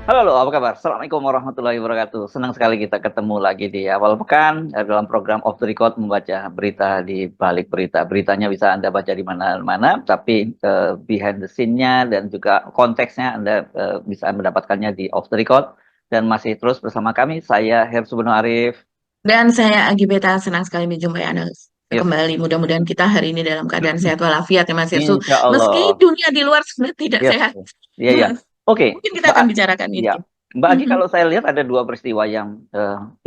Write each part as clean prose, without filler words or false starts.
Halo, apa kabar? Assalamualaikum warahmatullahi wabarakatuh. Senang sekali kita ketemu lagi di awal pekan dalam program Off the Record membaca berita di balik berita. Beritanya bisa Anda baca di mana-mana, tapi behind the scene-nya dan juga konteksnya Anda bisa mendapatkannya di Off the Record. Dan masih terus bersama kami, saya Her Subono Arif. Dan saya Agi Beta senang sekali menjumpai Anda Yes. kembali. Mudah-mudahan kita hari ini dalam keadaan sehat walafiat ya Mas Yesu. Insya Meski Allah. dunia di luar sebenarnya tidak Yes. sehat. Iya, iya. Oke, Mungkin kita Mbak. akan bicarakan Ya, itu. Mbak Agi, Mhm, kalau saya lihat ada dua peristiwa yang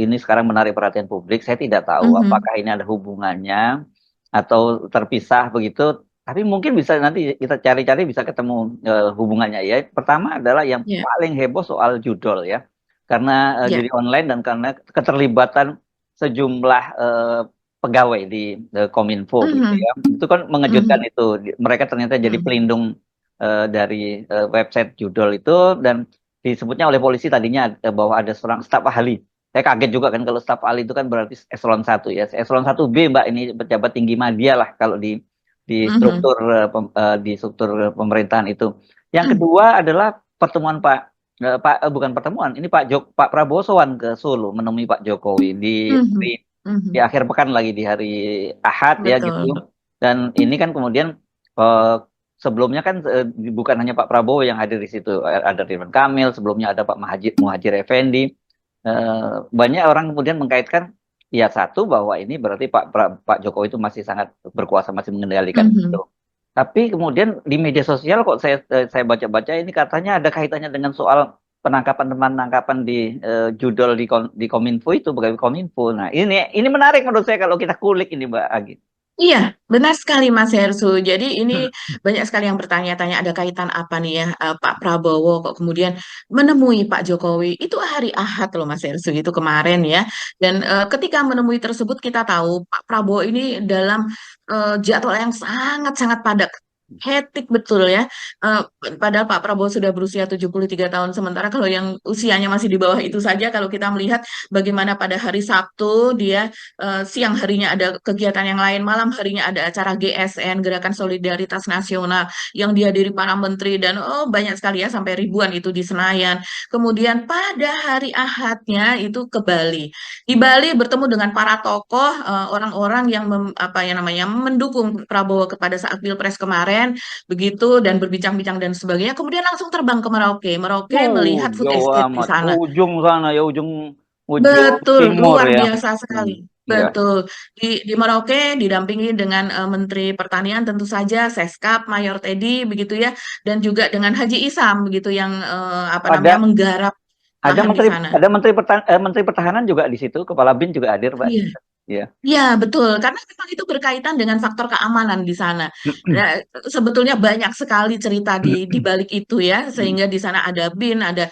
ini sekarang menarik perhatian publik. Saya tidak tahu mhm. apakah ini ada hubungannya atau terpisah begitu. Tapi mungkin bisa nanti kita cari-cari bisa ketemu hubungannya ya. Pertama adalah yang Ya, paling heboh soal judol ya. Karena ya. judi online dan karena keterlibatan sejumlah pegawai di Kominfo begitu Mhm, ya. Itu kan mengejutkan mhm, itu. Mereka ternyata jadi mhm, pelindung dari website judol itu dan disebutnya oleh polisi tadinya bahwa ada seorang staf ahli. Saya kaget juga kan kalau staf ahli itu kan berarti eselon 1 ya. Eselon 1B Mbak ini pejabat tinggi media lah kalau di mhm, struktur di struktur pemerintahan itu. Yang mhm, kedua adalah pertemuan bukan pertemuan, ini Pak Prabowo sowan ke Solo menemui Pak Jokowi di mhm, di mhm. akhir pekan lagi di hari Ahad ya gitu. Betul. Dan ini kan kemudian eh, sebelumnya kan bukan hanya Pak Prabowo yang hadir di situ, ada Ridwan Kamil, sebelumnya ada Pak Muhadjir Effendi. Banyak orang kemudian mengkaitkan ya satu bahwa ini berarti Pak Jokowi itu masih sangat berkuasa, masih mengendalikan itu. Mhm. Tapi kemudian di media sosial kok saya baca-baca ini katanya ada kaitannya dengan soal penangkapan di judol di Kominfo itu pegawai Kominfo. Nah, ini menarik menurut saya kalau kita kulik ini Mbak Agi. Iya, benar sekali Mas Hersu. Jadi ini banyak sekali yang bertanya-tanya ada kaitan apa nih ya Pak Prabowo kok kemudian menemui Pak Jokowi itu hari Ahad loh Mas Hersu itu kemarin ya. Dan ketika menemui tersebut kita tahu Pak Prabowo ini dalam jadwal yang sangat-sangat padat. Hektik betul ya. Eh, Padahal Pak Prabowo sudah berusia 73 tahun. Sementara kalau yang usianya masih di bawah itu saja, kalau kita melihat bagaimana pada hari Sabtu dia siang harinya ada kegiatan yang lain, malam harinya ada acara GSN, Gerakan Solidaritas Nasional, yang dihadiri para menteri dan oh banyak sekali ya sampai ribuan itu di Senayan. Kemudian pada hari Ahadnya itu ke Bali. Di Bali bertemu dengan para tokoh, orang-orang yang apa ya namanya mendukung Prabowo kepada saat Pilpres kemarin, begitu dan berbincang-bincang dan sebagainya. Kemudian langsung terbang ke Merauke. Merauke melihat food Jauh estate di amat. sana. Ujung sana ya, ujung Betul, timur luar ya. biasa Hmm, sekali. ya. Betul. Di Merauke didampingi dengan Menteri Pertanian tentu saja, Seskap, Mayor Teddy begitu ya, dan juga dengan Haji Isam begitu yang apa namanya Ada menggarap ada lahan di menteri sana. ada menteri pertahanan juga di situ, kepala BIN juga hadir, Pak. Iya. Ya. Iya, betul. Karena memang itu berkaitan dengan faktor keamanan di sana. Nah, sebetulnya banyak sekali cerita di balik itu ya, sehingga di sana ada BIN, ada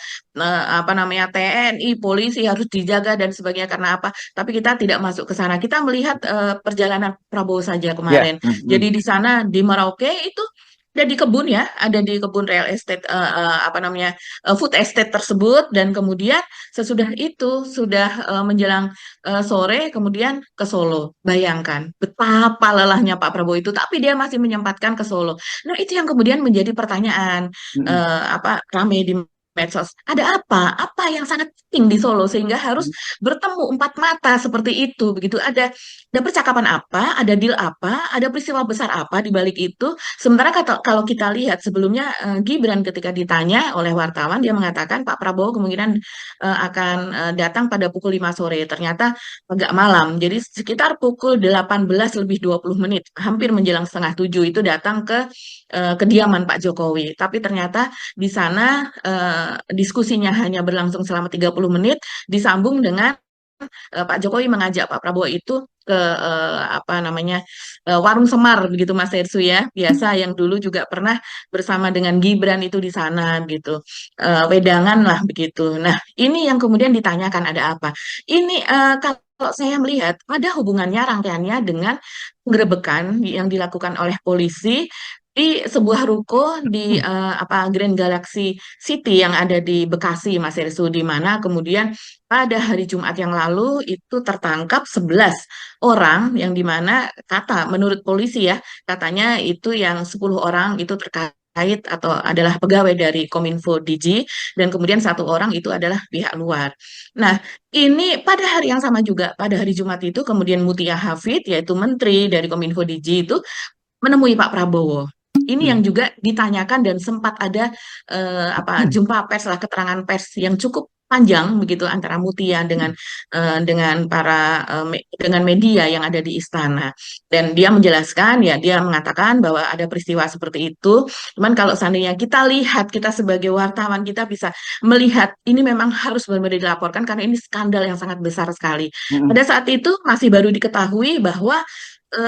apa namanya TNI, polisi harus dijaga dan sebagainya. Karena apa? Tapi kita tidak masuk ke sana. Kita melihat perjalanan Prabowo saja Ya. kemarin. Jadi di sana di Merauke itu ada di kebun ya, ada di kebun real estate apa namanya food estate tersebut dan kemudian sesudah itu sudah menjelang sore kemudian ke Solo. Bayangkan betapa lelahnya Pak Prabowo itu, tapi dia masih menyempatkan ke Solo. Nah, itu yang kemudian menjadi pertanyaan apa rame di medsos. Ada apa? Apa yang sangat penting di Solo sehingga harus bertemu empat mata seperti itu? Begitu ada percakapan apa? Ada deal apa? Ada peristiwa besar apa di balik itu? Sementara kalau kita lihat sebelumnya Gibran ketika ditanya oleh wartawan dia mengatakan Pak Prabowo kemungkinan akan datang pada pukul 5 sore. Ternyata agak malam. Jadi sekitar pukul 18 lebih 20 menit, hampir menjelang setengah 7 itu datang ke kediaman Pak Jokowi. Tapi ternyata di sana diskusinya hanya berlangsung selama 30 menit, disambung dengan Pak Jokowi mengajak Pak Prabowo itu ke apa namanya warung Semar begitu Mas Hersu ya biasa yang dulu juga pernah bersama dengan Gibran itu di sana gitu. Wedangan lah begitu. Nah ini yang kemudian ditanyakan ada apa ini kalau saya melihat ada hubungannya rangkaiannya dengan penggerebekan yang dilakukan oleh polisi di sebuah ruko di apa Grand Galaxy City yang ada di Bekasi Mas Hersu di mana kemudian pada hari Jumat yang lalu itu tertangkap 11 orang yang dimana kata menurut polisi ya katanya itu yang 10 orang itu terkait terkait atau adalah pegawai dari Kominfo Digi, dan kemudian satu orang itu adalah pihak luar. Nah, ini pada hari yang sama juga, pada hari Jumat itu kemudian Mutia Hafid, yaitu Menteri dari Kominfo Digi itu menemui Pak Prabowo. Ini yang Hmm. juga ditanyakan dan sempat ada jumpa pers lah, keterangan pers yang cukup panjang begitu antara Mutia dengan dengan media yang ada di istana. Dan dia menjelaskan, ya dia mengatakan bahwa ada peristiwa seperti itu. Cuman kalau seandainya kita lihat, kita sebagai wartawan kita bisa melihat ini memang harus benar-benar dilaporkan karena ini skandal yang sangat besar sekali. Hmm. Pada saat itu masih baru diketahui bahwa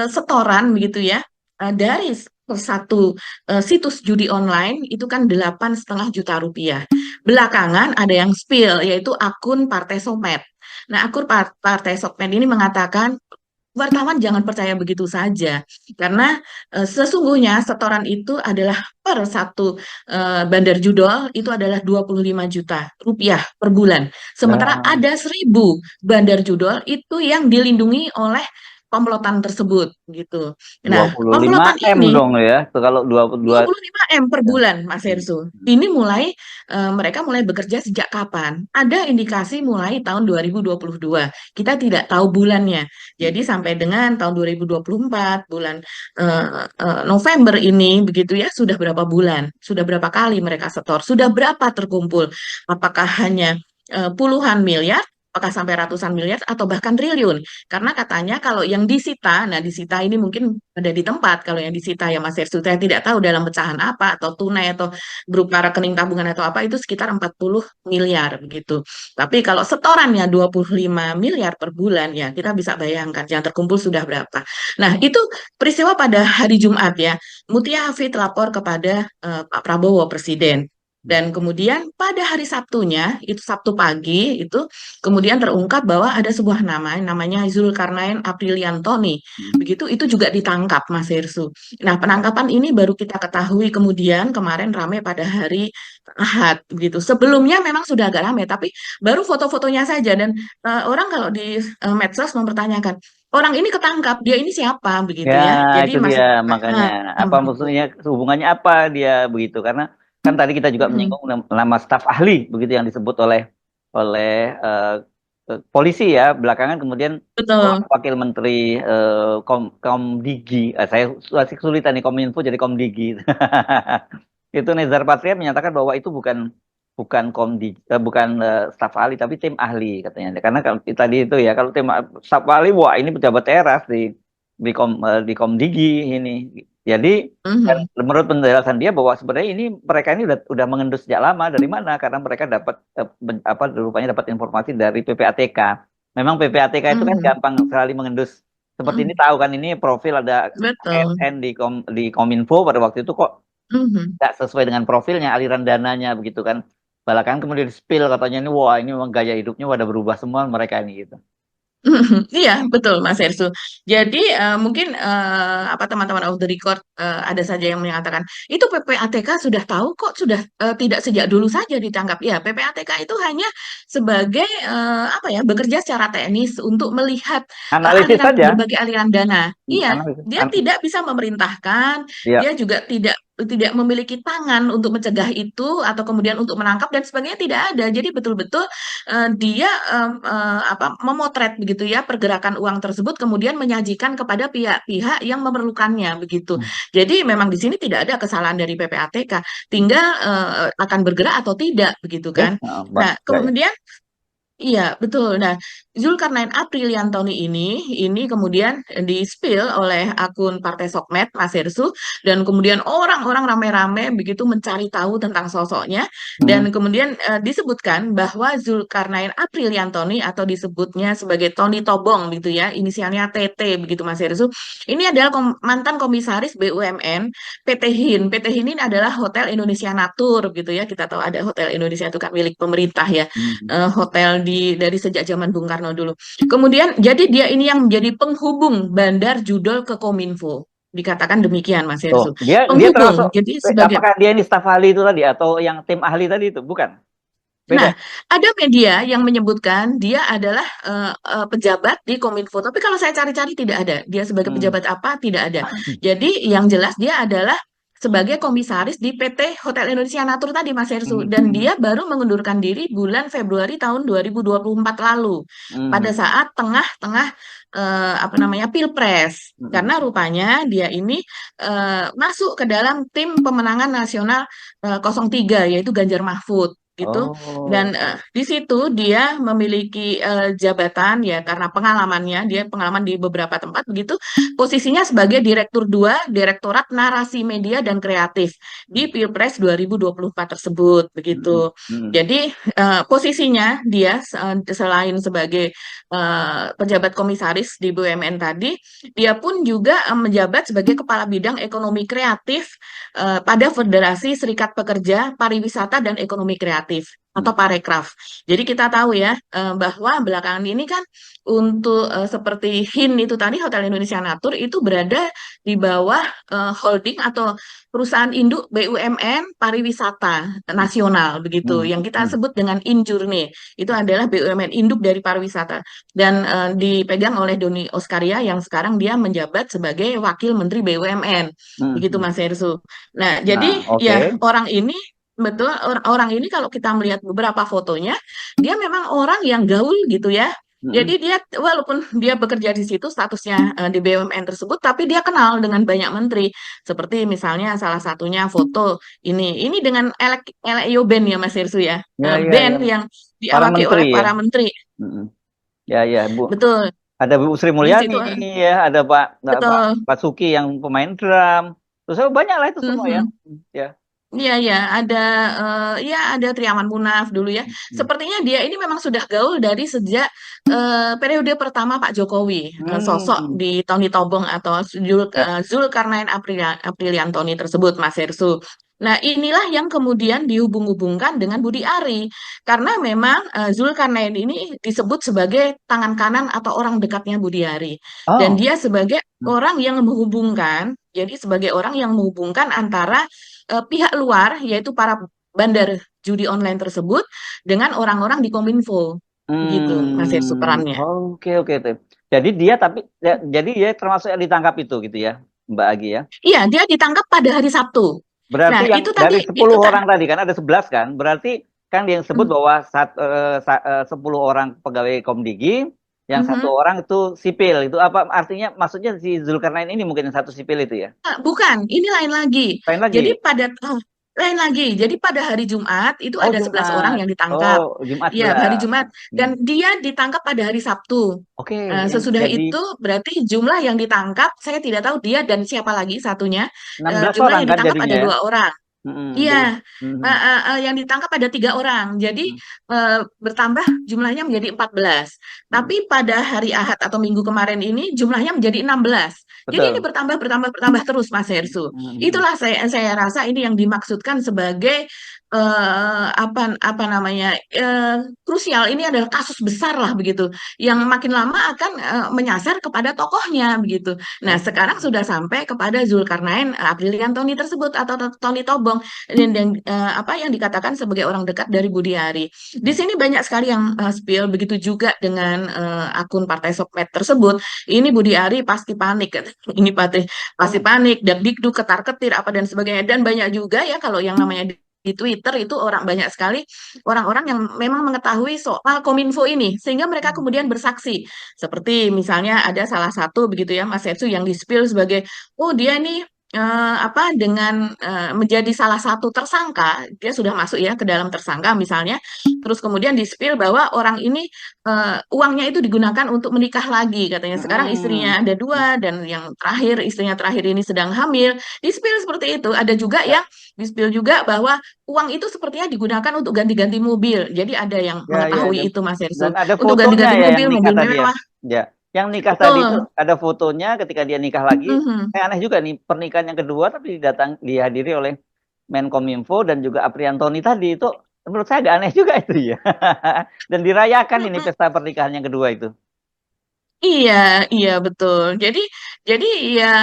setoran begitu ya, dari satu situs judi online itu kan 8,5 juta rupiah. Belakangan ada yang spill, yaitu akun Partai Somet. Nah, akun Partai Somet ini mengatakan wartawan jangan percaya begitu saja, karena sesungguhnya setoran itu adalah per satu bandar judol itu adalah 25 juta rupiah per bulan. Sementara Nah, ada 1.000 bandar judol itu yang dilindungi oleh komplotan tersebut gitu. dua Nah, puluh lima komplotan m ini dong ya. Tuh kalau 22 25 M per ya. bulan, Mas Hmm. Hersu. Ini mereka mulai bekerja sejak kapan? Ada indikasi mulai tahun 2022. Kita tidak tahu bulannya. Jadi sampai dengan tahun 2024 bulan November ini begitu ya, sudah berapa bulan? Sudah berapa kali mereka setor? Sudah berapa terkumpul? Apakah hanya puluhan miliar? Apakah sampai ratusan miliar atau bahkan triliun? Karena katanya kalau yang disita, nah disita ini mungkin ada di tempat. Kalau yang disita ya Mas Hersu, saya tidak tahu dalam pecahan apa atau tunai atau berupa rekening tabungan atau apa, itu sekitar 40 miliar begitu. Tapi kalau setorannya 25 miliar per bulan ya kita bisa bayangkan yang terkumpul sudah berapa. Nah, itu peristiwa pada hari Jumat ya. Mutia Hafid lapor kepada Pak Prabowo Presiden. Dan kemudian pada hari Sabtunya, itu Sabtu pagi, itu kemudian terungkap bahwa ada sebuah nama, namanya Zulkarnain Apriliantoni. Begitu, itu juga ditangkap, Mas Hersu. Nah, penangkapan ini baru kita ketahui kemudian kemarin ramai pada hari Ahad, begitu. Sebelumnya memang sudah agak ramai, tapi baru foto-fotonya saja. Dan orang kalau di medsos mempertanyakan, orang ini ketangkap, dia ini siapa, Ya, begitu ya. Jadi itu dia masih, makanya apa begitu. maksudnya hubungannya apa dia begitu karena kan tadi kita juga Mm, menyinggung nama staf ahli begitu yang disebut oleh oleh eh, polisi ya belakangan kemudian betul. wakil menteri Komdigi saya masih kesulitan nih Kominfo jadi Komdigi itu Nezar Patria menyatakan bahwa itu bukan bukan bukan staf ahli tapi tim ahli katanya karena kalau tadi itu ya kalau tim staf ahli wah ini pejabat teras di Komdigi ini. Jadi dan Mhm, menurut penjelasan dia bahwa sebenarnya ini mereka ini udah mengendus sejak lama dari mana? Karena mereka dapat apa rupanya dapat informasi dari PPATK. Memang PPATK itu kan mhm, gampang sekali mengendus. Seperti ini mhm. tahu kan ini profil ada Betul. ASN di Kominfo pada waktu itu kok Mhm. nggak sesuai dengan profilnya aliran dananya begitu kan. Belakangan kemudian spill katanya ini wah ini memang gaya hidupnya pada berubah semua mereka ini gitu. Iya, betul Mas Ersu. Jadi mungkin apa teman-teman off the record ada saja yang mengatakan itu PPATK sudah tahu kok, sudah tidak sejak dulu saja ditangkap. Ya, PPATK itu hanya sebagai apa ya, bekerja secara teknis untuk melihat Analisis saja. berbagai aliran dana. Iya, Analisis. dia tidak bisa memerintahkan, dia Ya. juga tidak memiliki tangan untuk mencegah itu atau kemudian untuk menangkap dan sebagainya, tidak ada. Jadi betul-betul dia memotret begitu ya pergerakan uang tersebut kemudian menyajikan kepada pihak-pihak yang memerlukannya begitu. Jadi memang di sini tidak ada kesalahan dari PPATK, tinggal akan bergerak atau tidak begitu Ya, kan. Bang. Nah, Ya, ya. kemudian iya, betul. Nah, Zulkarnain Apriliantoni ini kemudian di-spill oleh akun Partai Sokmed, Mas Hersu, dan kemudian orang-orang ramai-ramai begitu mencari tahu tentang sosoknya, Hmm. dan kemudian disebutkan bahwa Zulkarnain Apriliantoni atau disebutnya sebagai Tony Tobong gitu ya, inisialnya TT begitu Mas Hersu. Ini adalah mantan komisaris BUMN PT HIN. PT HIN ini adalah Hotel Indonesia Natur gitu ya. Kita tahu ada Hotel Indonesia itu kan milik pemerintah ya, Hmm. hotel dari sejak zaman Bung Karno dulu. Kemudian jadi dia ini yang menjadi penghubung bandar judol ke Kominfo. Dikatakan demikian Mas Tuh, Hersu. dia termasuk Penghubung. Jadi sebagai apakah dia ini staf ahli itu tadi atau yang tim ahli tadi itu? Bukan. Beda. Nah, ada media yang menyebutkan dia adalah pejabat di Kominfo. Tapi kalau saya cari-cari tidak ada. Dia sebagai Hmm. pejabat apa tidak ada. Jadi yang jelas dia adalah sebagai komisaris di PT Hotel Indonesia Natur tadi Mas Hersu, dan Hmm. dia baru mengundurkan diri bulan Februari tahun 2024 lalu pada Hmm. saat tengah-tengah apa namanya Pilpres, Hmm. karena rupanya dia ini masuk ke dalam tim pemenangan nasional 03, yaitu Ganjar Mahfud gitu. Dan Oh. di situ dia memiliki jabatan ya, karena pengalamannya, dia pengalaman di beberapa tempat begitu, posisinya sebagai Direktur 2 Direktorat Narasi Media dan Kreatif di Pilpres 2024 tersebut Hmm. begitu. Hmm. Jadi posisinya dia selain sebagai pejabat komisaris di BUMN tadi, dia pun juga menjabat sebagai Kepala Bidang Ekonomi Kreatif pada Federasi Serikat Pekerja Pariwisata dan Ekonomi Kreatif Hmm. atau Parekraf. Jadi kita tahu ya bahwa belakangan ini kan untuk seperti HIN itu tadi, Hotel Indonesia Natur itu berada di bawah holding atau perusahaan induk BUMN pariwisata nasional begitu, Hmm. yang kita Hmm. sebut dengan Injurni. Itu adalah BUMN induk dari pariwisata dan dipegang oleh Doni Oskaria yang sekarang dia menjabat sebagai Wakil Menteri BUMN. Hmm. Begitu Hmm. Mas Hersу. Nah, Nah, jadi oke. ya orang ini betul, orang ini kalau kita melihat beberapa fotonya, dia memang orang yang gaul gitu ya. Hmm. Jadi dia walaupun dia bekerja di situ statusnya di BUMN tersebut, tapi dia kenal dengan banyak menteri. Seperti misalnya salah satunya foto ini dengan Eleo Ben ya Mas Hirsu ya. Ya, ya, ya. Band yang Para diawaki menteri oleh ya. para menteri. Hmm. Ya, ya, Bu. Betul. Ada Bu Sri Di Mulyani, situ ya, ada Pak betul. Basuki yang pemain drum. Terus banyak lah itu semua ya. Mhm. Ya. Iya, ya, ada Triaman Munaf dulu ya. Hmm. Sepertinya dia ini memang sudah gaul dari sejak periode pertama Pak Jokowi, sosok Hmm. di Tony Tobong atau Ya. Zulkarnain Apriliantoni tersebut, Mas Hersu. Nah, inilah yang kemudian dihubung-hubungkan dengan Budi Ari, karena memang Zulkarnain ini disebut sebagai tangan kanan atau orang dekatnya Budi Ari, dan Oh. dia sebagai Hmm. orang yang menghubungkan, jadi sebagai orang yang menghubungkan antara pihak luar, yaitu para bandar judi online tersebut, dengan orang-orang di Kominfo. Begitu, Mas Hersu perannya. Oke, oke tuh. Jadi dia tapi jadi dia termasuk yang ditangkap itu gitu ya, Mbak Agi ya. Iya, dia ditangkap pada hari Sabtu. Nah, Berarti yang itu tadi, dari itu 10 orang tadi kan ada 11 kan? Berarti kan yang sebut bahwa 10 orang pegawai Komdigi, yang satu Mhm. orang itu sipil. Itu apa artinya? Maksudnya si Zulkarnain ini mungkin yang satu sipil itu ya? Bukan, ini lain lagi. Lain Jadi lagi. lain lagi. Jadi pada hari Jumat itu Oh, ada 11 orang Jumat. yang ditangkap. Oh, Jumat Iya, hari 11. Jumat. Dan Hmm. dia ditangkap pada hari Sabtu. Oke, yang Sesudah jadi itu berarti jumlah yang ditangkap, saya tidak tahu dia dan siapa lagi satunya. 16 Jumlah orang yang kan ditangkap jadinya ada ya. 2 orang. Hmm, Iya, jadi hmm, yang ditangkap ada 3 orang. Jadi hmm, bertambah jumlahnya menjadi 14. hmm. Tapi pada hari Ahad atau Minggu kemarin ini jumlahnya menjadi 16. Jadi ini Betul. bertambah, bertambah, bertambah terus, Mas Hersu. Hmm, hmm, hmm. Itulah saya rasa ini yang dimaksudkan sebagai apa namanya krusial. Ini adalah kasus besar lah begitu, yang makin lama akan menyasar kepada tokohnya begitu. Nah, Oh. sekarang sudah sampai kepada Zulkarnain Apriliantoni tersebut atau Tony Tobong, dan apa yang dikatakan sebagai orang dekat dari Budi Ari. Di Hmm. sini banyak sekali yang spill, begitu juga dengan akun Partai Sosmed tersebut. Ini Budi Ari pasti panik, ini pasti Oh. panik, dan dikduk ketar-ketir apa dan sebagainya. Dan banyak juga ya kalau yang namanya di Twitter itu orang banyak sekali orang-orang yang memang mengetahui soal Kominfo ini, sehingga mereka kemudian bersaksi. Seperti misalnya ada salah satu begitu ya Mas Setsu yang di-spill sebagai, oh dia nih apa dengan menjadi salah satu tersangka, dia sudah masuk ya ke dalam tersangka misalnya, terus kemudian di-spill bahwa orang ini uangnya itu digunakan untuk menikah lagi, katanya sekarang Hmm. istrinya ada 2 dan yang terakhir, istrinya terakhir ini sedang hamil, di-spill seperti itu. Ada juga Ya, yang di-spill juga bahwa uang itu sepertinya digunakan untuk ganti-ganti mobil. Jadi ada yang ya, ya, mengetahui ya. itu Mas Dan Hersu, ada untuk fotonya ganti-ganti ya yang mobil, nikah mobil tadi ya. mewah. Ya, yang nikah tadi itu Betul. ada fotonya ketika dia nikah lagi. Mhm. Aneh juga nih pernikahan yang kedua tapi dihadiri oleh Menkominfo dan juga Apriantoni tadi itu menurut saya agak aneh juga itu ya. Dan dirayakan ini pesta pernikahan yang kedua itu. Iya, iya betul. Jadi ya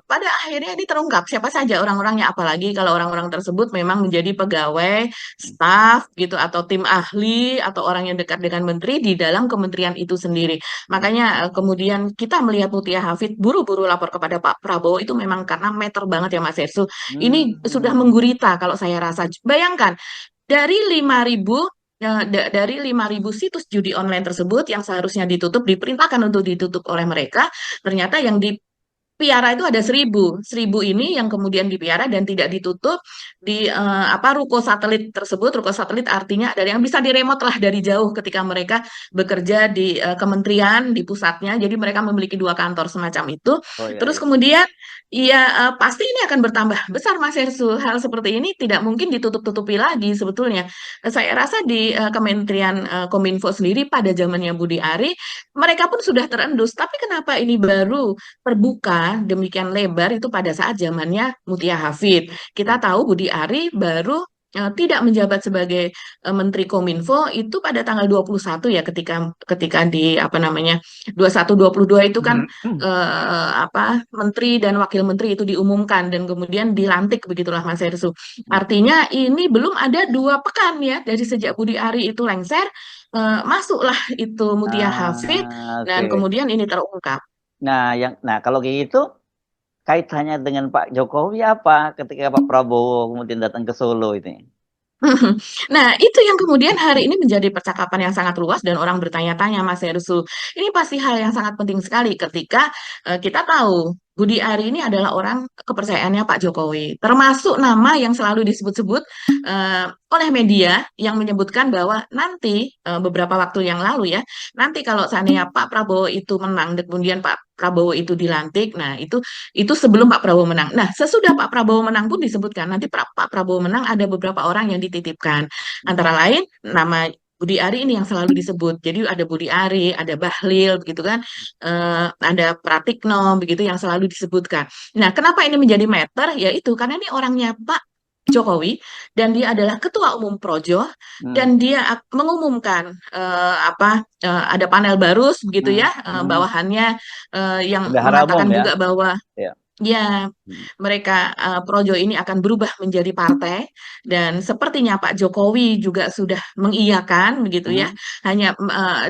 pada akhirnya ini terungkap siapa saja orang-orangnya, apalagi kalau orang-orang tersebut memang menjadi pegawai, staf gitu atau tim ahli atau orang yang dekat dengan menteri di dalam kementerian itu sendiri. Makanya kemudian kita melihat Mutia Hafid buru-buru lapor kepada Pak Prabowo itu memang karena meter banget ya Mas Ersu. Ini sudah Hmm. menggurita kalau saya rasa. Bayangkan dari 5.000 dari 5.000 situs judi online tersebut yang seharusnya ditutup, diperintahkan untuk ditutup oleh mereka, ternyata yang piara itu ada 1.000 ini yang kemudian dipiara dan tidak ditutup di ruko satelit tersebut. Ruko satelit artinya dari yang bisa diremot lah dari jauh ketika mereka bekerja di kementerian di pusatnya. Jadi mereka memiliki 2 kantor semacam itu. Oh ya, Terus ya. kemudian ya pasti ini akan bertambah besar Mas Hersu. Hal seperti ini tidak mungkin ditutup-tutupi lagi sebetulnya. Saya rasa di Kementerian Kominfo sendiri pada zamannya Budi Ari mereka pun sudah terendus. Tapi kenapa ini baru terbuka demikian lebar itu pada saat zamannya Mutia Hafid. Kita tahu Budi Ari baru tidak menjabat sebagai Menteri Kominfo itu pada tanggal 21 ya ketika ketika di apa namanya 21-22 itu kan menteri dan wakil menteri itu diumumkan dan kemudian dilantik begitulah Mas Hersu. Artinya ini belum ada 2 pekan ya dari sejak Budi Ari itu lengser masuklah itu Mutia Hafid Ah, dan oke. kemudian ini terungkap. Nah kalau kayak gitu kaitannya dengan Pak Jokowi apa ketika Pak Prabowo kemudian datang ke Solo ini? Nah, itu yang kemudian hari ini menjadi percakapan yang sangat luas dan orang bertanya-tanya, Mas Herusu. Ini pasti hal yang sangat penting sekali ketika kita tahu Budi Ari ini adalah orang kepercayaannya Pak Jokowi, termasuk nama yang selalu disebut-sebut oleh media yang menyebutkan bahwa nanti beberapa waktu yang lalu ya, nanti kalau seandainya Pak Prabowo itu menang dan kemudian Pak Prabowo itu dilantik, nah itu sebelum Pak Prabowo menang. Nah, sesudah Pak Prabowo menang pun disebutkan nanti Pak Prabowo menang ada beberapa orang yang dititipkan. Antara lain nama Budi Ari ini yang selalu disebut. Jadi ada Budi Ari, ada Bahlil, begitu kan, ada Pratikno, begitu yang selalu disebutkan. Nah, kenapa ini menjadi meter? Yaitu karena ini orangnya Pak Jokowi dan dia adalah ketua umum Projo Hmm. dan dia mengumumkan ada panel baru begitu Hmm. ya Hmm. bawahannya yang Bendahara umum mengatakan ya. juga bahwa Ya. ya, Hmm. mereka Projo ini akan berubah menjadi partai dan sepertinya Pak Jokowi juga sudah mengiyakan begitu ya. Hmm. Hanya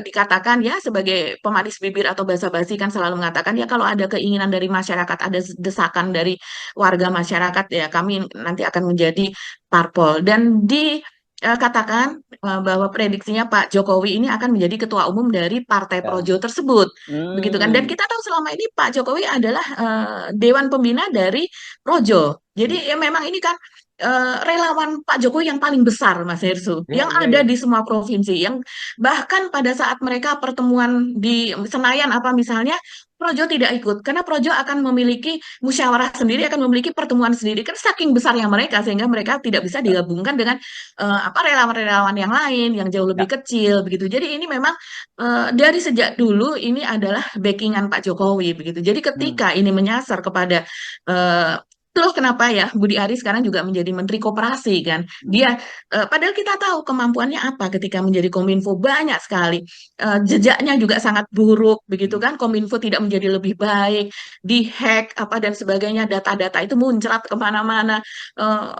dikatakan ya sebagai pemanis bibir atau basa-basi kan selalu mengatakan ya kalau ada keinginan dari masyarakat, ada desakan dari warga masyarakat ya kami nanti akan menjadi parpol dan dikatakan bahwa prediksinya Pak Jokowi ini akan menjadi ketua umum dari Partai Ya. Projo tersebut begitu kan dan Hmm. kita tahu selama ini Pak Jokowi adalah dewan pembina dari Projo jadi ya memang ini kan relawan Pak Jokowi yang paling besar Mas Hersu Iya, yang iya, ada iya. di semua provinsi yang bahkan pada saat mereka pertemuan di Senayan apa misalnya Projo tidak ikut karena Projo akan memiliki musyawarah sendiri akan memiliki pertemuan sendiri kan saking besarnya mereka sehingga mereka tidak bisa digabungkan dengan relawan-relawan yang lain yang jauh Ya. lebih kecil begitu jadi ini memang dari sejak dulu ini adalah backingan Pak Jokowi begitu. Jadi Hmm. ketika ini menyasar kepada eh, itulah kenapa ya Budi Ari sekarang juga menjadi Menteri Koperasi kan. Hmm. Dia padahal kita tahu kemampuannya apa ketika menjadi Kominfo banyak sekali. Jejaknya juga sangat buruk begitu Hmm. kan. Kominfo tidak menjadi lebih baik, dihack apa dan sebagainya. Data-data itu muncrat kemana-mana,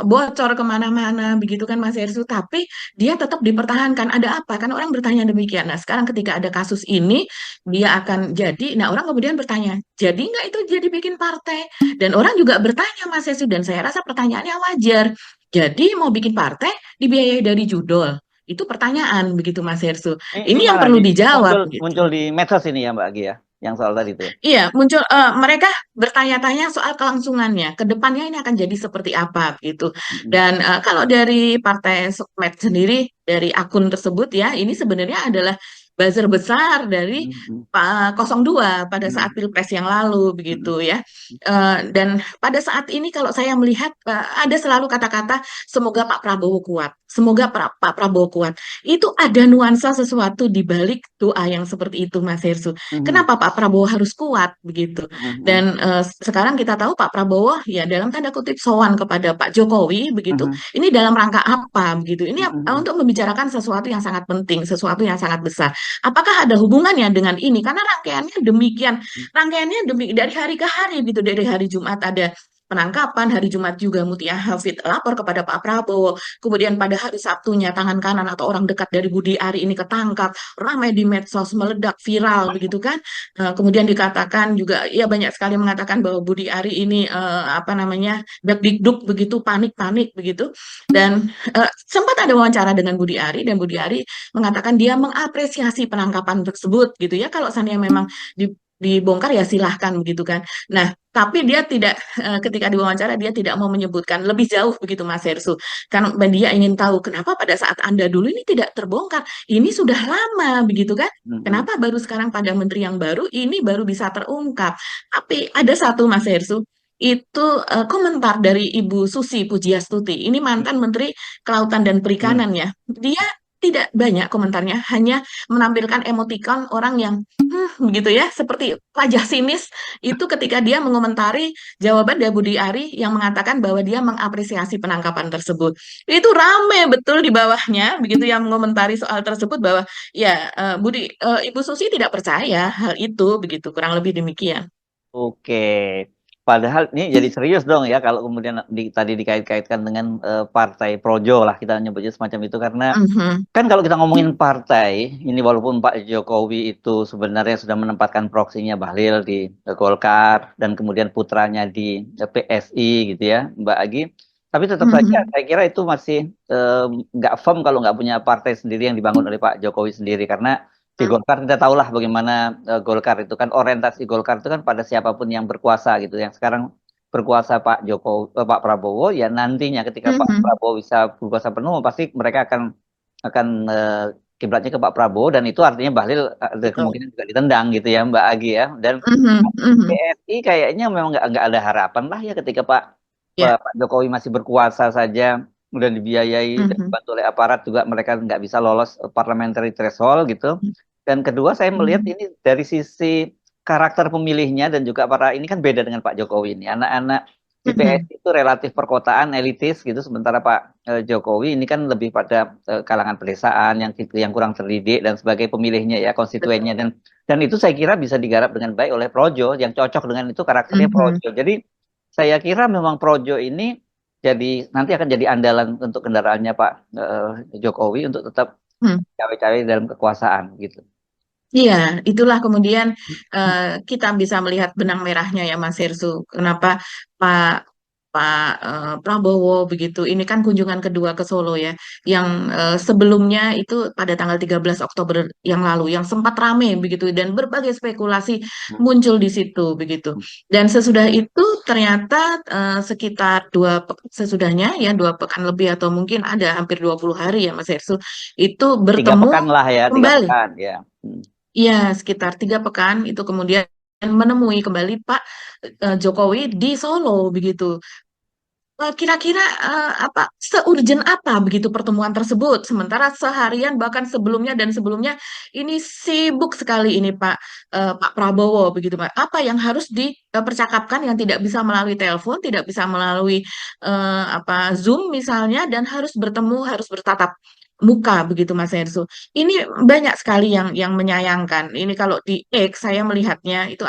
bocor kemana-mana begitu kan Mas Hersu. Tapi dia tetap dipertahankan. Ada apa? Kan orang bertanya demikian. Nah, sekarang ketika ada kasus ini, dia akan jadi. Nah, orang kemudian bertanya, jadi nggak itu jadi bikin partai? Dan orang juga bertanya, Mas Yesus, dan saya rasa pertanyaannya wajar. Jadi mau bikin partai dibiayai dari judol. Itu pertanyaan begitu Mas Hersu. Ini Ini yang mana perlu nih? Muncul dijawab gitu. muncul di medsos ini ya Mbak Gia, yang soal tadi itu. Iya, muncul mereka bertanya-tanya soal kelangsungannya. Ke depannya ini akan jadi seperti apa gitu. Hmm. Dan kalau dari Partai Sukmed sendiri dari akun tersebut ya, ini sebenarnya adalah buzzer besar dari Hmm. Pak 02 pada saat Hmm. Pilpres yang lalu Hmm. begitu ya. Dan pada saat ini kalau saya melihat ada selalu kata-kata semoga Pak Prabowo kuat. Semoga Pak Prabowo kuat. Itu ada nuansa sesuatu di balik doa yang seperti itu Mas Hersu. Hmm. Kenapa Pak Prabowo harus kuat begitu? Hmm. Dan sekarang kita tahu Pak Prabowo ya dalam tanda kutip sowan kepada Pak Jokowi begitu. Hmm. Ini dalam rangka apa begitu? Ini Hmm. untuk membicarakan sesuatu yang sangat penting, sesuatu yang sangat besar. apakah ada hubungannya dengan ini? Karena rangkaiannya dari hari ke hari gitu, dari hari Jumat ada penangkapan, hari Jumat juga Mutia Hafid lapor kepada Pak Prabowo, kemudian pada hari Sabtunya tangan kanan atau orang dekat dari Budi Ari ini ketangkap, ramai di medsos, meledak, viral begitu kan. Kemudian dikatakan juga, ya banyak sekali mengatakan bahwa Budi Ari ini apa namanya, dikduk begitu, panik-panik begitu. Dan sempat ada wawancara dengan Budi Ari, dan Budi Ari mengatakan dia mengapresiasi penangkapan tersebut gitu ya. Kalau seandainya memang dibongkar ya silahkan begitu kan. Nah, tapi dia tidak ketika diwawancara dia tidak mau menyebutkan lebih jauh begitu Mas Hersu. Karena dia ingin tahu kenapa pada saat Anda dulu ini tidak terbongkar. Ini sudah lama begitu kan. Mm-mm. Kenapa baru sekarang pada menteri yang baru ini baru bisa terungkap. Tapi ada satu Mas Hersu, itu komentar dari Ibu Susi Pujiastuti. Ini mantan Menteri Kelautan dan Mm. Perikanan ya. Dia tidak banyak komentarnya, hanya menampilkan emotikon orang yang begitu ya, seperti wajah sinis itu ketika dia mengomentari jawaban dari Budi Ari yang mengatakan bahwa dia mengapresiasi penangkapan tersebut. Itu rame betul di bawahnya, begitu yang mengomentari soal tersebut bahwa ya Ibu Susi tidak percaya hal itu, begitu kurang lebih demikian. Oke, padahal ini jadi serius dong ya kalau kemudian tadi dikait-kaitkan dengan partai projo lah kita nyebutnya semacam itu karena Mhm, kan kalau kita ngomongin partai ini walaupun Pak Jokowi itu sebenarnya sudah menempatkan proksinya Bahlil di Golkar dan kemudian putranya di PSI gitu ya Mbak Agi, tapi tetap saja mhm, saya kira itu masih nggak firm kalau nggak punya partai sendiri yang dibangun oleh Pak Jokowi sendiri karena di Golkar kita tahulah bagaimana Golkar itu kan orientasi Golkar itu kan pada siapapun yang berkuasa gitu. Yang sekarang berkuasa Pak Jokowi, Pak Prabowo ya nantinya ketika Pak mhm, Prabowo bisa berkuasa penuh pasti mereka akan kiblatnya ke Pak Prabowo dan itu artinya Bahlil ada betul. kemungkinan juga ditendang gitu ya Mbak Agi ya. Dan Mhm, mhm. PSI kayaknya memang nggak ada harapan lah ya ketika Ya. Pak Jokowi masih berkuasa saja dan dibiayai dan Mhm, dibantu oleh aparat juga mereka nggak bisa lolos parliamentary threshold gitu. Dan kedua saya melihat mhm, ini dari sisi karakter pemilihnya dan juga para ini kan beda dengan Pak Jokowi ini. Anak-anak di mhm, PSI itu relatif perkotaan elitis gitu sementara Pak Jokowi ini kan lebih pada kalangan pedesaan yang kurang terdidik dan sebagai pemilihnya ya konstituennya betul. dan itu saya kira bisa digarap dengan baik oleh Projo yang cocok dengan itu karakternya Mhm, Projo. Jadi saya kira memang Projo ini jadi nanti akan jadi andalan untuk kendaraannya Pak Jokowi untuk tetap mhm. cawe-cawe dalam kekuasaan gitu. Iya, itulah kemudian eh, kita bisa melihat benang merahnya ya Mas Hersu. Kenapa Pak Pak Prabowo begitu? Ini kan kunjungan kedua ke Solo ya, yang sebelumnya itu pada tanggal 13 Oktober yang lalu, yang sempat rame begitu dan berbagai spekulasi muncul di situ begitu. Dan sesudah itu ternyata sekitar sesudahnya ya 2 pekan lebih atau mungkin ada hampir 20 hari ya Mas Hersu, itu Tiga bertemu pekan lah ya, tiga kembali. pekan ya. Hmm. Iya, sekitar 3 pekan itu kemudian menemui kembali Pak Jokowi di Solo begitu. Kira-kira apa seurgen apa begitu pertemuan tersebut? Sementara seharian bahkan sebelumnya dan sebelumnya ini sibuk sekali ini Pak Prabowo begitu Pak. Apa yang harus dipercakapkan yang tidak bisa melalui telepon, tidak bisa melalui apa Zoom misalnya dan harus bertemu, harus bertatap muka begitu Mas Hersu. Ini banyak sekali yang menyayangkan. Ini kalau di X saya melihatnya itu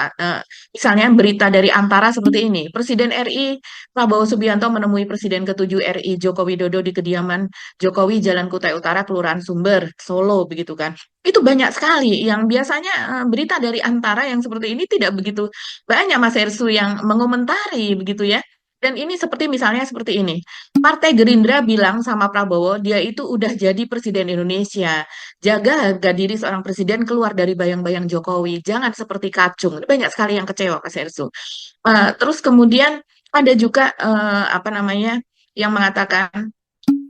misalnya berita dari Antara seperti ini. Presiden RI Prabowo Subianto menemui Presiden ke-7 RI Joko Widodo di kediaman Jokowi Jalan Kutai Utara, Kelurahan Sumber, Solo, begitu kan. Itu banyak sekali yang biasanya berita dari Antara yang seperti ini tidak begitu banyak Mas Ersu yang mengomentari begitu ya. Dan ini seperti misalnya seperti ini. Partai Gerindra bilang sama Prabowo, dia itu udah jadi presiden Indonesia. Jaga harga diri seorang presiden keluar dari bayang-bayang Jokowi. Jangan seperti kacung. Banyak sekali yang kecewa, Mas Ersu. Terus kemudian ada juga apa namanya yang mengatakan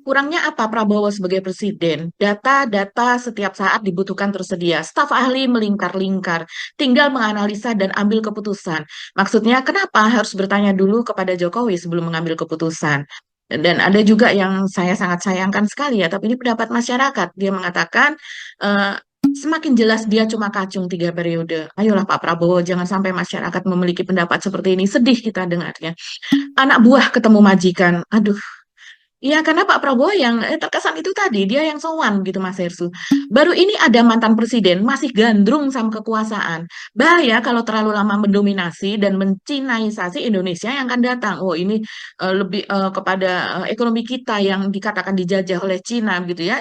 kurangnya apa Prabowo sebagai presiden? Data-data setiap saat dibutuhkan tersedia. Staf ahli melingkar-lingkar, tinggal menganalisa dan ambil keputusan. Maksudnya kenapa harus bertanya dulu kepada Jokowi sebelum mengambil keputusan? Dan ada juga yang saya sangat sayangkan sekali ya, tapi ini pendapat masyarakat. Dia mengatakan eh, semakin jelas dia cuma kacung 3 periode. Ayolah Pak Prabowo, jangan sampai masyarakat memiliki pendapat seperti ini. Sedih kita dengarnya. Anak buah ketemu majikan. Aduh, Iya, karena Pak Prabowo yang terkesan itu tadi, dia yang sowan gitu Mas Hersu. Baru ini ada mantan presiden masih gandrung sama kekuasaan. Bahaya kalau terlalu lama mendominasi dan mencinaisasi Indonesia yang akan datang. Oh, ini lebih kepada ekonomi kita yang dikatakan dijajah oleh Cina gitu ya.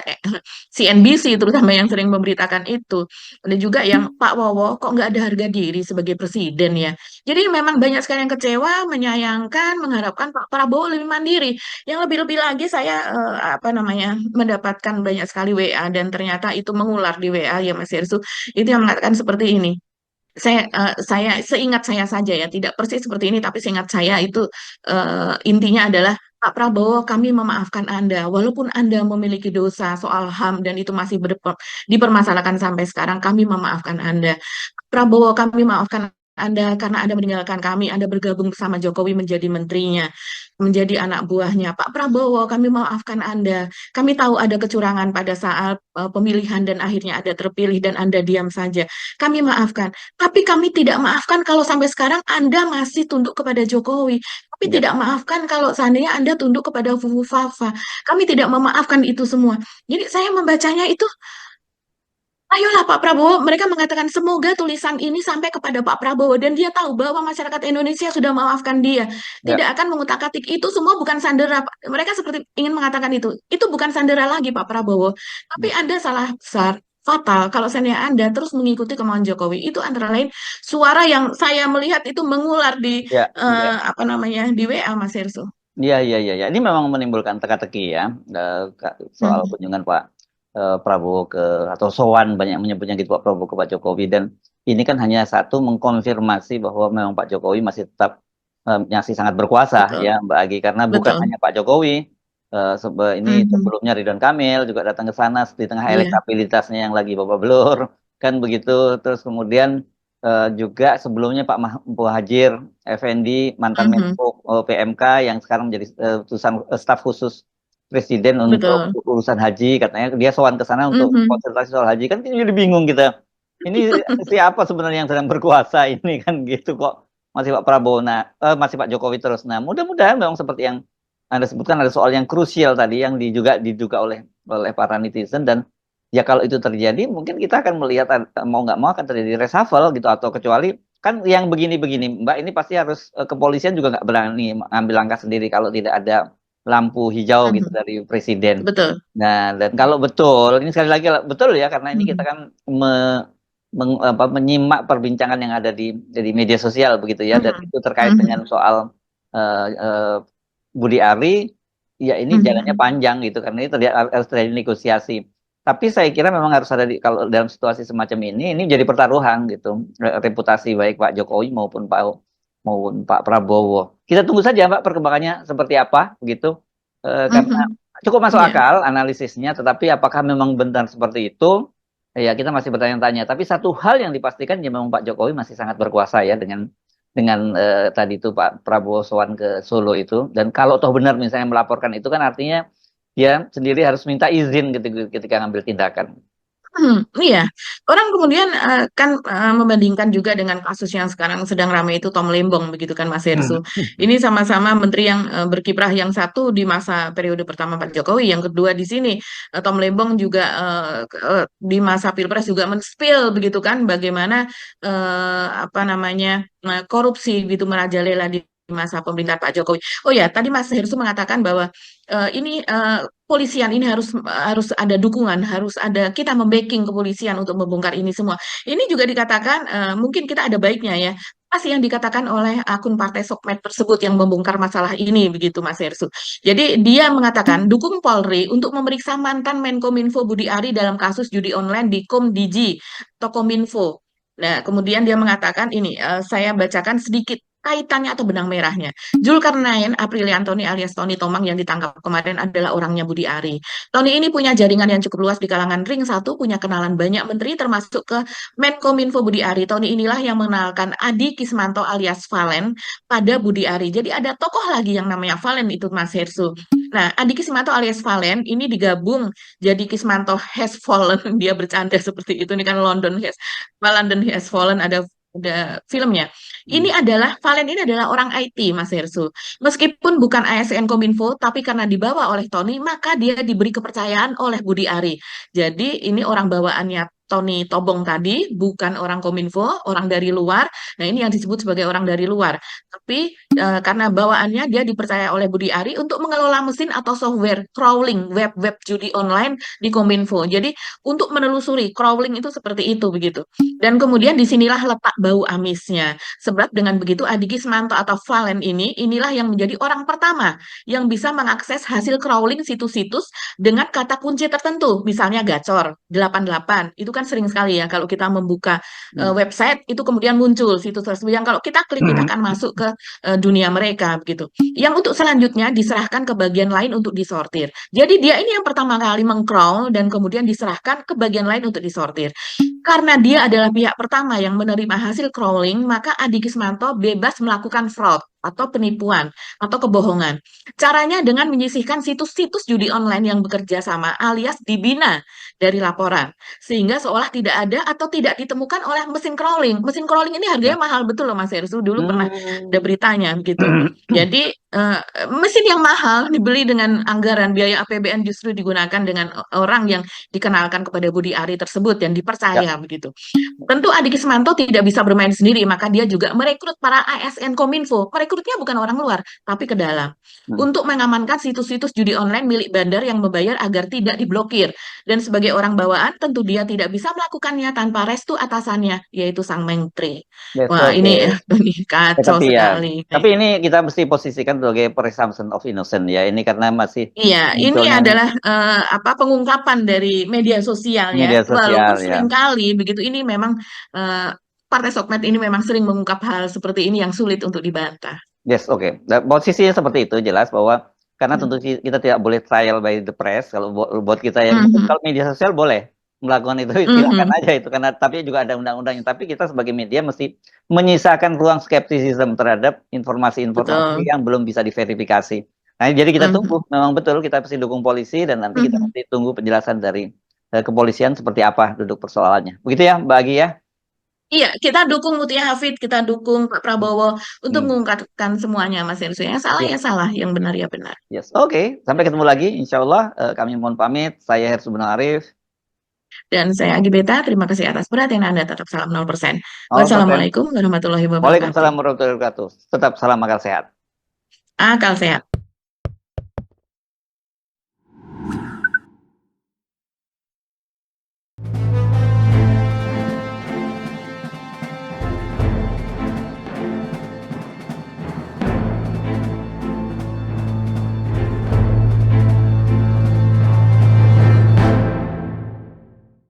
CNBC terutama yang sering memberitakan itu. Ada juga yang Pak Wowo kok nggak ada harga diri sebagai presiden ya. Jadi memang banyak sekali yang kecewa, menyayangkan, mengharapkan Pak Prabowo lebih mandiri. Yang lebih-lebih lagi saya apa namanya mendapatkan banyak sekali WA dan ternyata itu mengular di WA ya Mas Yersu. Itu yang mengatakan seperti ini. Saya seingat saya saja ya, tidak persis seperti ini, tapi seingat saya itu intinya adalah Pak Prabowo, kami memaafkan Anda, walaupun Anda memiliki dosa soal HAM dan itu masih dipermasalahkan sampai sekarang, kami memaafkan Anda. Prabowo, kami maafkan Anda karena Anda meninggalkan kami, Anda bergabung bersama Jokowi menjadi menterinya, menjadi anak buahnya. Pak Prabowo, kami maafkan Anda. Kami tahu ada kecurangan pada saat pemilihan dan akhirnya Anda terpilih dan Anda diam saja. Kami maafkan. Tapi kami tidak maafkan kalau sampai sekarang Anda masih tunduk kepada Jokowi. Kami Ya, tidak maafkan kalau seandainya Anda tunduk kepada Fufu Fafa. Kami tidak memaafkan itu semua. Jadi saya membacanya itu, ayolah Pak Prabowo, mereka mengatakan semoga tulisan ini sampai kepada Pak Prabowo dan dia tahu bahwa masyarakat Indonesia sudah memaafkan dia. ya, Tidak akan mengutak-atik itu semua bukan sandera. Mereka seperti ingin mengatakan itu. Itu bukan sandera lagi Pak Prabowo. Tapi Anda salah besar, fatal kalau seandainya Anda terus mengikuti kemauan Jokowi. Itu antara lain suara yang saya melihat itu mengular di ya, ya. apa namanya di WA Mas Herso. Iya, iya, iya, iya. Ini memang menimbulkan teka-teki ya, soal Hmm, kunjungan Pak Prabowo ke atau sowan banyak menyebutnya gitu Pak Prabowo ke Pak Jokowi dan ini kan hanya satu mengkonfirmasi bahwa memang Pak Jokowi masih tetap masih sangat berkuasa betul, ya Mbak Agi karena bukan betul. hanya Pak Jokowi ini Mhm, sebelumnya Ridwan Kamil juga datang ke sana di tengah iya. elektabilitasnya yang lagi babak belur kan begitu terus kemudian juga sebelumnya Pak Muhadjir Effendi, mantan Mhm, Menko PMK yang sekarang menjadi staf khusus Presiden untuk betul. urusan haji, katanya dia sowan ke sana untuk Mhm. konsultasi soal haji, kan jadi bingung kita. Ini siapa sebenarnya yang sedang berkuasa ini kan gitu kok masih Pak Prabowo, nah masih Pak Jokowi terus. Nah mudah-mudahan memang seperti yang Anda sebutkan ada soal yang krusial tadi yang diduga oleh para netizen dan ya kalau itu terjadi mungkin kita akan melihat mau nggak mau akan terjadi reshuffle gitu atau kecuali kan yang begini-begini Mbak ini pasti harus kepolisian juga nggak berani mengambil langkah sendiri kalau tidak ada lampu hijau gitu Mhm. dari presiden. Betul. Nah, dan kalau betul ini sekali lagi betul ya karena ini kita Mhm. kan menyimak perbincangan yang ada di media sosial begitu ya dan Mhm. itu terkait dengan Mhm. soal eh, eh, Budi Ari ya ini jalannya Mhm. panjang gitu karena ini harus terjadi negosiasi. Tapi saya kira memang harus ada kalau dalam situasi semacam ini jadi pertaruhan gitu reputasi baik Pak Jokowi maupun Pak Prabowo. Kita tunggu saja Mbak perkembangannya seperti apa gitu. Karena Mhm. cukup masuk Ya. akal analisisnya, tetapi apakah memang benar seperti itu? Ya kita masih bertanya-tanya. Tapi satu hal yang dipastikan ya memang Pak Jokowi masih sangat berkuasa ya dengan tadi itu Pak Prabowo sowan ke Solo itu. Dan kalau toh benar misalnya melaporkan itu kan artinya dia sendiri harus minta izin ketika ngambil tindakan. Iya, orang kemudian kan membandingkan juga dengan kasus yang sekarang sedang ramai itu Tom Lembong begitu kan Mas Hersu. Hmm. Ini sama-sama menteri yang berkiprah yang satu di masa periode pertama Pak Jokowi, yang kedua di sini Tom Lembong juga di masa Pilpres juga men-spill begitu kan bagaimana apa namanya korupsi gitu merajalela di masa pemerintahan Pak Jokowi. Oh ya, tadi Mas Hersu mengatakan bahwa ini polisian ini harus ada dukungan, harus ada kita membacking kepolisian untuk membongkar ini semua. Ini juga dikatakan mungkin kita ada baiknya ya. Apa sih yang dikatakan oleh akun Partai Sokmed tersebut yang membongkar masalah ini begitu Mas Hersu. Jadi dia mengatakan dukung Polri untuk memeriksa mantan Menkominfo Budi Ari dalam kasus judi online di Komdiji atau Kominfo. Nah, kemudian dia mengatakan ini, saya bacakan sedikit kaitannya atau benang merahnya. Zulkarnain Apriliantoni alias Tony Tomang yang ditangkap kemarin adalah orangnya Budi Ari. Tony ini punya jaringan yang cukup luas di kalangan Ring Satu, punya kenalan banyak menteri termasuk ke Menkominfo Budi Ari. Tony inilah yang mengenalkan Adi Kismanto alias Valen pada Budi Ari. Jadi ada tokoh lagi yang namanya Valen itu Mas Hersu. Nah, Adi Kismanto alias Valen ini digabung jadi Kismanto has fallen. Dia bercanda seperti itu. Ini kan London has London has fallen, ada ada filmnya. Valen ini adalah orang IT, Mas Hersu. Meskipun bukan ASN Kominfo, tapi karena dibawa oleh Tony, maka dia diberi kepercayaan oleh Budi Ari. Jadi ini orang bawaannya Tony Tobong tadi, bukan orang Kominfo, orang dari luar. Nah ini yang disebut sebagai orang dari luar. Tapi karena bawaannya dia dipercaya oleh Budi Ari untuk mengelola mesin atau software crawling web-web judi online di Kominfo. Jadi untuk menelusuri crawling itu seperti itu begitu. Dan kemudian disinilah letak bau amisnya. Sebab dengan begitu Adi Kismanto atau Valen inilah yang menjadi orang pertama yang bisa mengakses hasil crawling situs-situs dengan kata kunci tertentu. Misalnya gacor, 88. Itu kan sering sekali ya kalau kita membuka website itu kemudian muncul situs tersebut. Yang kalau kita klik kita akan masuk ke dunia mereka begitu. Yang untuk selanjutnya diserahkan ke bagian lain untuk disortir. Jadi dia ini yang pertama kali mengcrawl dan kemudian diserahkan ke bagian lain untuk disortir. Karena dia adalah pihak pertama yang menerima hasil crawling, maka Adi Kismanto bebas melakukan fraud atau penipuan atau kebohongan. Caranya dengan menyisihkan situs-situs judi online yang bekerja sama alias dibina dari laporan. Sehingga seolah tidak ada atau tidak ditemukan oleh mesin crawling. Mesin crawling ini harganya mahal betul loh Mas Hersu. Dulu pernah ada beritanya gitu. Jadi mesin yang mahal dibeli dengan anggaran biaya APBN justru digunakan dengan orang yang dikenalkan kepada Budi Ari tersebut yang dipercaya begitu. Tentu Adi Kismanto tidak bisa bermain sendiri, maka dia juga merekrut para ASN Kominfo. Merekrutnya bukan orang luar, tapi ke dalam. Untuk mengamankan situs-situs judi online milik bandar yang membayar agar tidak diblokir. Dan sebagai orang bawaan, tentu dia tidak bisa melakukannya tanpa restu atasannya, yaitu Sang Menteri. Yes, Wah, oke. ini kacau Tapi ya, sekali. tapi ini kita mesti posisikan sebagai presumption of innocent ya. Ini karena masih Iya, ini munculnya adalah pengungkapan dari media sosial ya. media sosial Walaupun ya. seringkali begitu ini memang Partai Sokmed ini memang sering mengungkap hal seperti ini yang sulit untuk dibantah. Yes, oke. Posisinya seperti itu jelas bahwa karena tentu Hmm. kita tidak boleh trial by the press. Kalau buat kita yang Mhm. kalau media sosial boleh melakukan itu silakan Mhm. aja itu karena tapi juga ada undang-undangnya. Tapi kita sebagai media mesti menyisakan ruang skeptisisme terhadap informasi-informasi Betul. yang belum bisa diverifikasi. Nah, jadi kita Mhm. tunggu. Memang betul kita mesti dukung polisi dan nanti kita Mhm. mesti tunggu penjelasan dari kepolisian seperti apa duduk persoalannya. Begitu ya, Mbak Agi ya. Iya, kita dukung Mutia Hafid, kita dukung Pak Prabowo untuk Hmm. mengungkapkan semuanya, Mas Enso. Yang salah Yes. ya salah, yang benar ya benar. Yes, oke. Sampai ketemu lagi. Insya Allah kami mohon pamit. Saya Hersu Bernal Arif. Dan saya Agi Beta, terima kasih atas perhatian Anda. Tetap salam 0%. 0%. Wassalamualaikum warahmatullahi wabarakatuh. Waalaikumsalam warahmatullahi wabarakatuh. Tetap salam akal sehat. Akal sehat.